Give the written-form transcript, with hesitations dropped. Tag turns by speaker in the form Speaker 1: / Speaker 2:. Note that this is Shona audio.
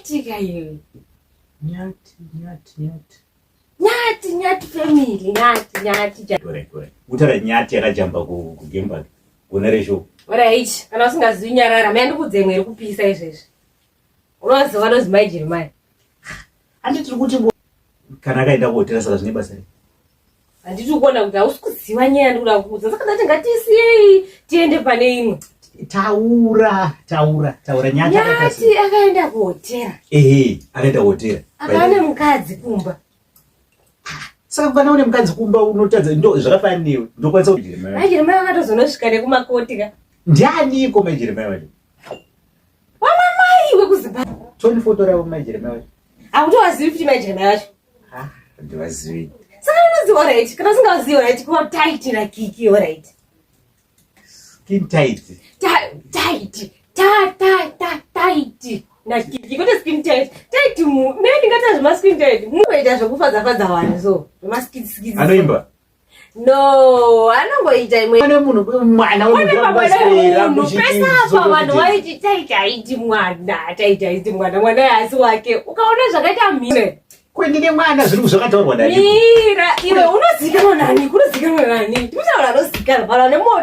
Speaker 1: Nyati kayo. Nyati family. Nyati.
Speaker 2: Correct. Utara nyati yakajamba kugimba. Kuneresho.
Speaker 1: Alright. Kana usingazivi nyarara, mimi ndikudze mweri kupisa izvezvi. Unoziva zmai Jeremaya.
Speaker 2: Andi tiri kuti kana akaenda kuhotera saka zvine basa rei.
Speaker 1: Handiti kuona kuti hausi kuziva nyaya ndikuda kuudza. Saka ndati ngatisiyei tiende pane imwe.
Speaker 2: Taura
Speaker 1: Nyati akaenda kuhotera.
Speaker 2: Akaenda kuhotera.
Speaker 1: Akane mukadzi kumba.
Speaker 2: Saka kana une mukadzi kumba unotadza ndo zvakafana newe. Ndokwanisa kuti
Speaker 1: Jeremaya akatozonosvika nekumakoti ka.
Speaker 2: Ndianiko mai Jeremaya wacho?
Speaker 1: Wamamai wekuZimbabwe.
Speaker 2: Toni foto ravo mai Jeremaya wacho.
Speaker 1: Hakutowazivi kuti mai Jeremaya wacho.
Speaker 2: Ndivazivi.
Speaker 1: Saka unoziva alright. Kana usingazivi alright kuva Tytie nakiki alright.
Speaker 2: Skin tight.
Speaker 1: Tytie. Tytie. Nakiki. Kote skin tight. Tytie mu. Mimi ndingata zvema skin tight. Munoita zvekufadza vanhu so. Zvemaskidzi.
Speaker 2: Anoimba?
Speaker 1: No, anongoita imwe.
Speaker 2: Pane munhu mwana unobasera
Speaker 1: pesa apa vanhu vaiti Tytie haiti mwana. Tytie haiti mwana yasi wake. Ukaona zvakaita mhire.
Speaker 2: Kwendine mwana zviri zvakataurwa ndani.
Speaker 1: Mira, iwe unozikanwa nani? Kunozikanwa nani? Ndimutaura anozikanwa. Pala nemoto.